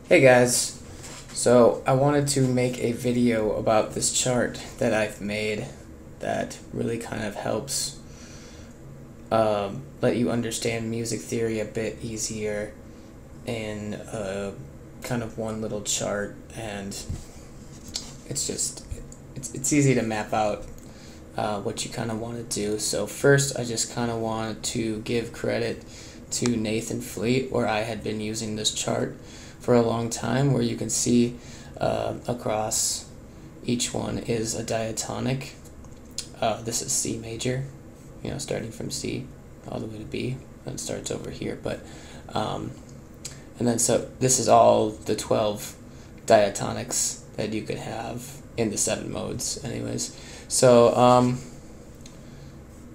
Hey guys, so I wanted to make a video about this chart that I've made that really kind of helps let you understand music theory a bit easier in kind of one little chart, and it's easy to map out what you kind of want to do. So first I just kind of want to give credit to Nathan Fleet, where I had been using this chart for a long time, where you can see across each one is a diatonic. This is C major, starting from C all the way to B. Then it starts over here, but and then so this is all the 12 diatonics that you could have in the 7 modes anyways. So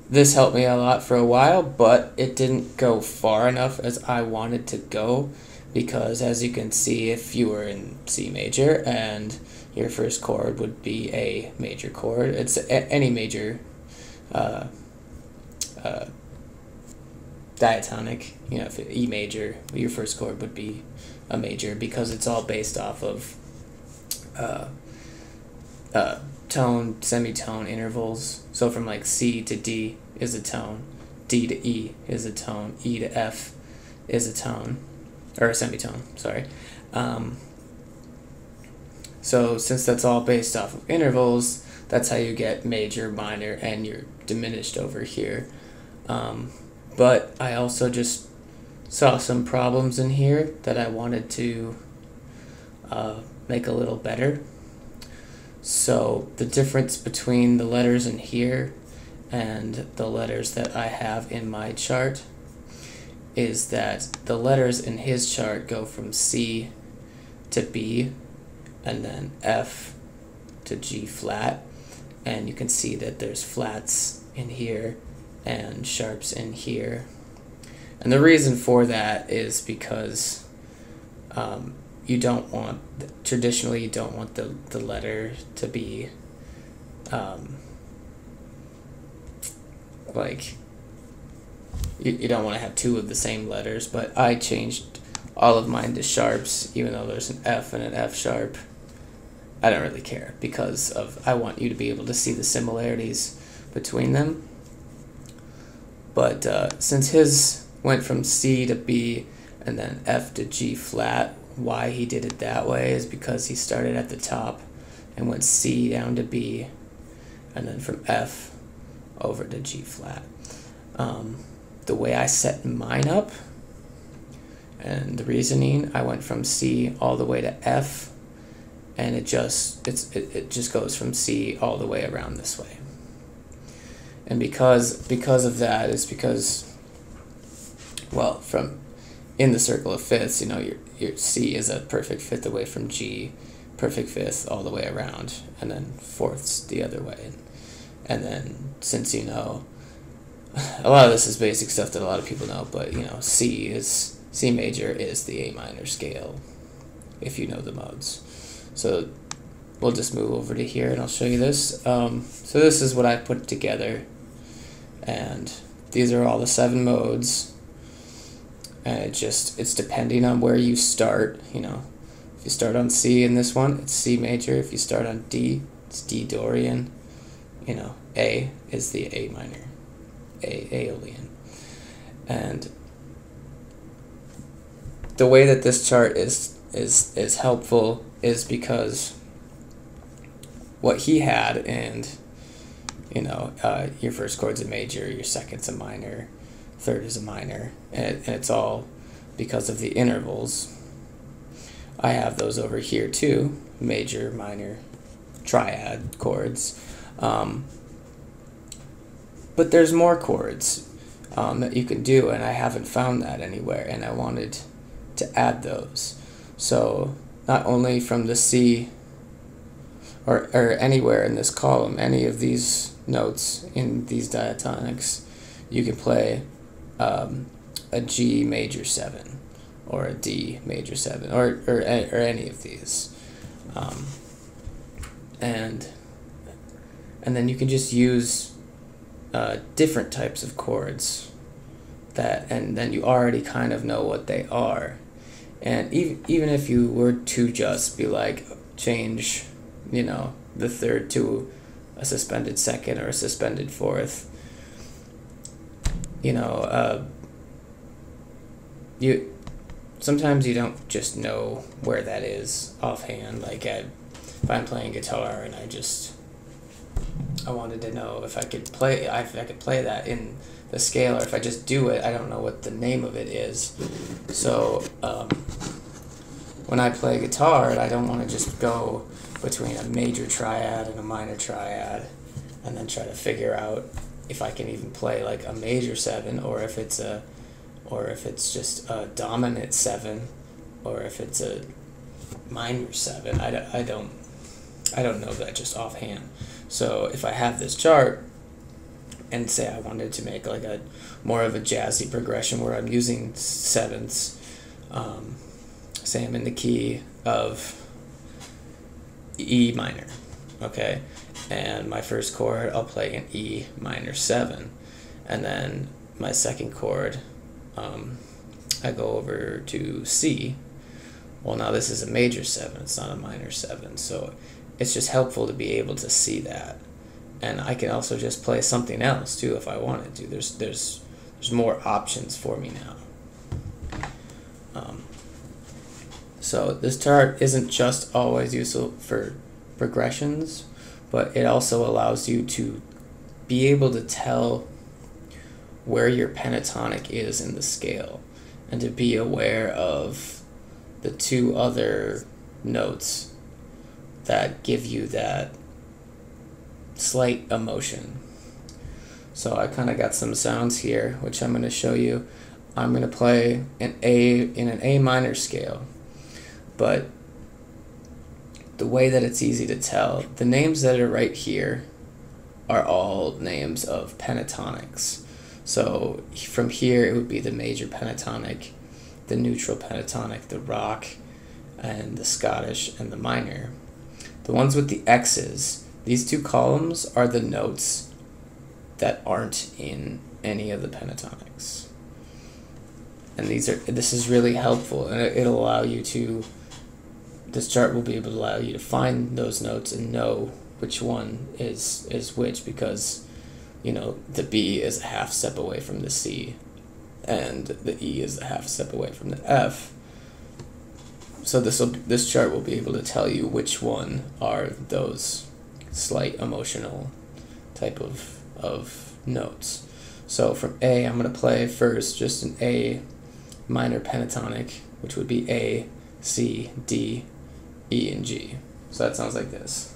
this helped me a lot for a while, but it didn't go far enough as I wanted to go, because as you can see, if you were in C major and your first chord would be a major chord, it's any major diatonic, if E major, your first chord would be a major, because it's all based off of tone, semitone intervals. So from like C to D is a tone, D to E is a tone, E to F is a tone, or a semitone, sorry. So since that's all based off of intervals, that's how you get major, minor, and you're diminished over here. But I also just saw some problems in here that I wanted to make a little better. So the difference between the letters in here and the letters that I have in my chart is that the letters in his chart go from C to B and then F to G flat, and you can see that there's flats in here and sharps in here. And the reason for that is because you don't want, traditionally you don't want the letter to be like, you don't want to have 2 of the same letters, but I changed all of mine to sharps, even though there's an F and an F sharp. I don't really care, because I want you to be able to see the similarities between them. But since his went from C to B and then F to G flat, why he did it that way is because he started at the top and went C down to B and then from F over to G flat. The way I set mine up and the reasoning, I went from C all the way to F, and it just goes from C all the way around this way. And because of that is because, well, from in the circle of fifths, your C is a perfect fifth away from G, perfect fifth all the way around, and then fourths the other way. And then since a lot of this is basic stuff that a lot of people know, but C major is the A minor scale, if you know the modes. So we'll just move over to here and I'll show you this. So this is what I put together, and these are all the 7 modes, and it's depending on where you start. If you start on C in this one, it's C major. If you start on D, it's D Dorian. A is the A minor, Aeolian. And the way that this chart is helpful is because what he had, and your first chord's a major, your second's a minor, third is a minor, and it's all because of the intervals. I have those over here too, major, minor, triad chords. But there's more chords that you can do, and I haven't found that anywhere, and I wanted to add those. So not only from the C or anywhere in this column, any of these notes in these diatonics, you can play a G major 7 or a D major 7 or any of these. And then you can just use different types of chords and then you already kind of know what they are. And even if you were to just be like, change, the third to a suspended second or a suspended fourth, you sometimes you don't just know where that is offhand. Like if I'm playing guitar and I wanted to know if I could play that in the scale, or if I just do it, I don't know what the name of it is. So when I play guitar, I don't want to just go between a major triad and a minor triad and then try to figure out if I can even play like a major 7, or if it's just a dominant 7, or if it's a minor 7. I don't know that just offhand. So if I have this chart and say I wanted to make like a more of a jazzy progression where I'm using 7ths, say I'm in the key of E minor, okay, and my first chord I'll play an E minor 7, and then my second chord I go over to C. Well, now this is a major 7, it's not a minor 7, so it's just helpful to be able to see that. And I can also just play something else too if I wanted to. There's more options for me now. So this chart isn't just always useful for progressions, but it also allows you to be able to tell where your pentatonic is in the scale, and to be aware of the 2 other notes that give you that slight emotion. So I kind of got some sounds here, which I'm going to show you. I'm going to play an A in an A minor scale, but the way that it's easy to tell, the names that are right here are all names of pentatonics. So from here it would be the major pentatonic, the neutral pentatonic, the rock, and the Scottish, and the minor. The ones with the X's, these 2 columns are the notes that aren't in any of the pentatonics. And this is really helpful, and it'll allow you to, this chart will be able to allow you to find those notes and know which one is which, because the B is a half step away from the C, and the E is a half step away from the F. So this chart will be able to tell you which one are those slight emotional type of notes. So from A, I'm going to play first just an A minor pentatonic, which would be A, C, D, E, and G. So that sounds like this.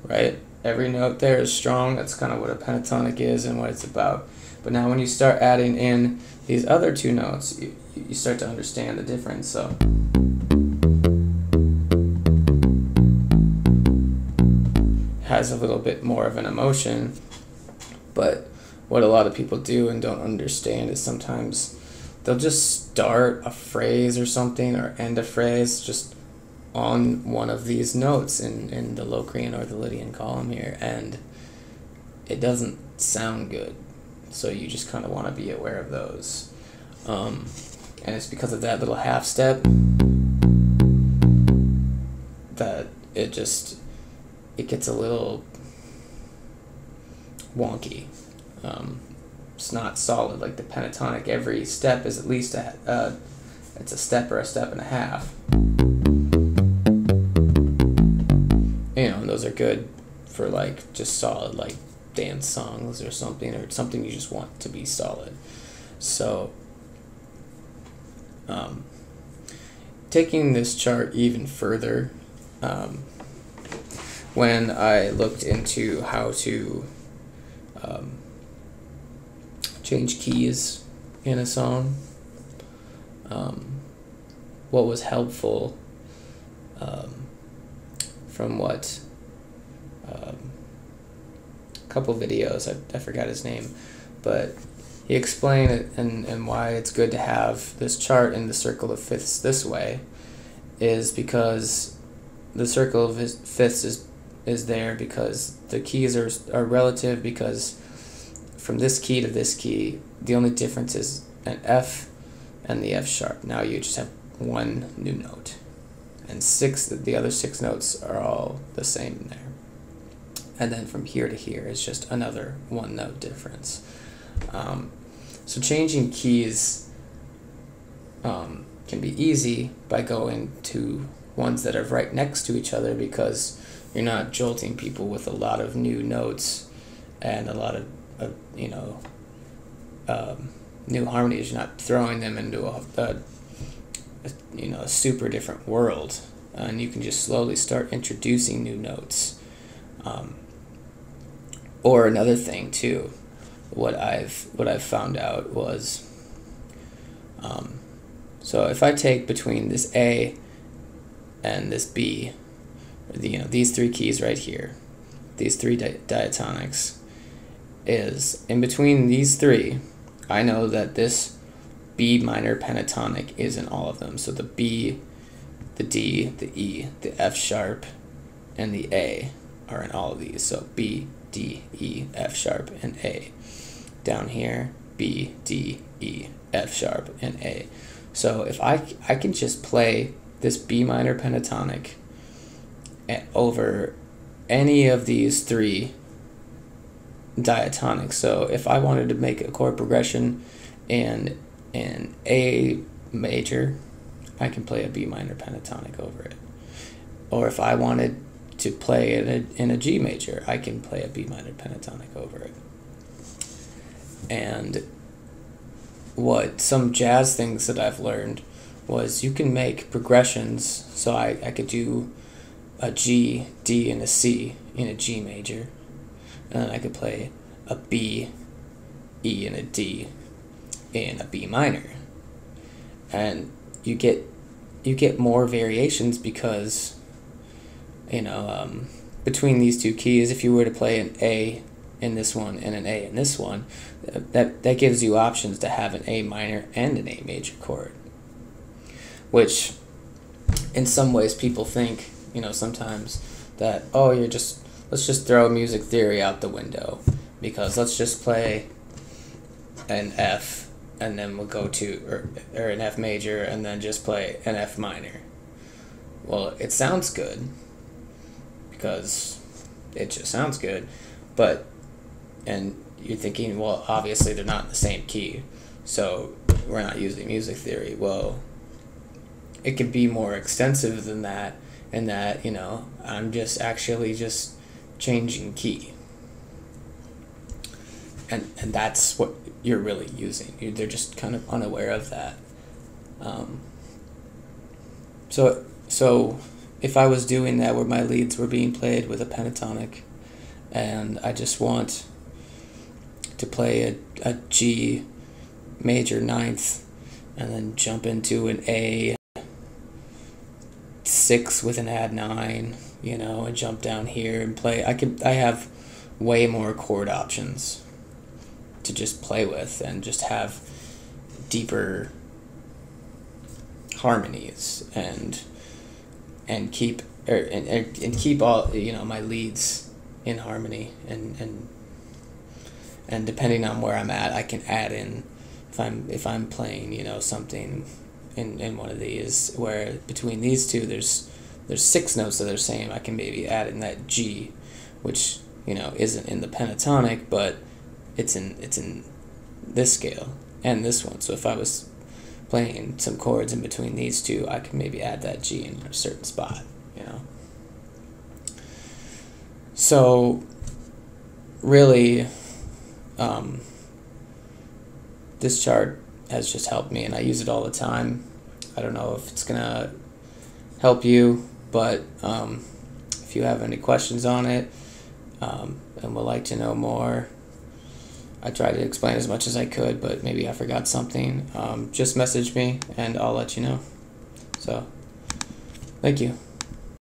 Right? Every note there is strong. That's kind of what a pentatonic is and what it's about. But now when you start adding in these other 2 notes, you start to understand the difference. So has a little bit more of an emotion, but what a lot of people do and don't understand is sometimes they'll just start a phrase or something, or end a phrase just on one of these notes in the Locrian or the Lydian column here, and it doesn't sound good. So you just kind of want to be aware of those. And it's because of that little half step that it gets a little wonky. It's not solid like the pentatonic. Every step is at least it's a step or a step and a half. And those are good for like just solid like dance songs or something you just want to be solid. So taking this chart even further, when I looked into how to change keys in a song, what was helpful from what a couple videos, I forgot his name, but he explained it and why it's good to have this chart in the circle of fifths this way is because the circle of fifths is there because the keys are relative, because from this key to this key, the only difference is an F and the F sharp. Now you just have one new note. And the other 6 notes are all the same in there. And then from here to here is just another 1 note difference. So changing keys can be easy by going to ones that are right next to each other, because you're not jolting people with a lot of new notes and a lot of new harmonies. You're not throwing them into a super different world, and you can just slowly start introducing new notes. Or another thing too, what I've found out was, so if I take between this A and this B, these 3 keys right here, these 3 diatonics, is in between these 3, I know that this B minor pentatonic is in all of them. So the B, the D, the E, the F sharp, and the A are in all of these. So B, D, E, F sharp, and A. Down here, B, D, E, F sharp, and A. So if I can just play this B minor pentatonic over any of these 3 diatonics. So if I wanted to make a chord progression in A major, I can play a B minor pentatonic over it. Or if I wanted to play it in a G major, I can play a B minor pentatonic over it. And what some jazz things that I've learned was you can make progressions. So I could do a G, D, and a C in a G major, and then I could play a B, E, and a D in a B minor. And you get more variations because, between these 2 keys, if you were to play an A in this one and an A in this one, that gives you options to have an A minor and an A major chord, which in some ways people think, sometimes that, let's just throw music theory out the window, because let's just play an F and then we'll go to, or an F major and then just play an F minor. Well, it sounds good because it just sounds good, and you're thinking, well, obviously they're not in the same key, so we're not using music theory. Well, it can be more extensive than that, in that, I'm just actually just changing key. And that's what you're really using. They're just kind of unaware of that. So if I was doing that where my leads were being played with a pentatonic, and I just want to play a G major 9th and then jump into an A 6 with an add 9, and jump down here and play, I have way more chord options to just play with and just have deeper harmonies and keep all my leads in harmony, and depending on where I'm at, I can add in, if I'm playing something in one of these where between these 2 there's 6 notes that are the same, I can maybe add in that G, which isn't in the pentatonic, but it's in this scale and this one. So if I was playing some chords in between these 2, I could maybe add that G in a certain spot, So really, this chart has just helped me, and I use it all the time. I don't know if it's gonna help you, but if you have any questions on it and would like to know more, I tried to explain as much as I could, but maybe I forgot something. Just message me and I'll let you know. So, thank you.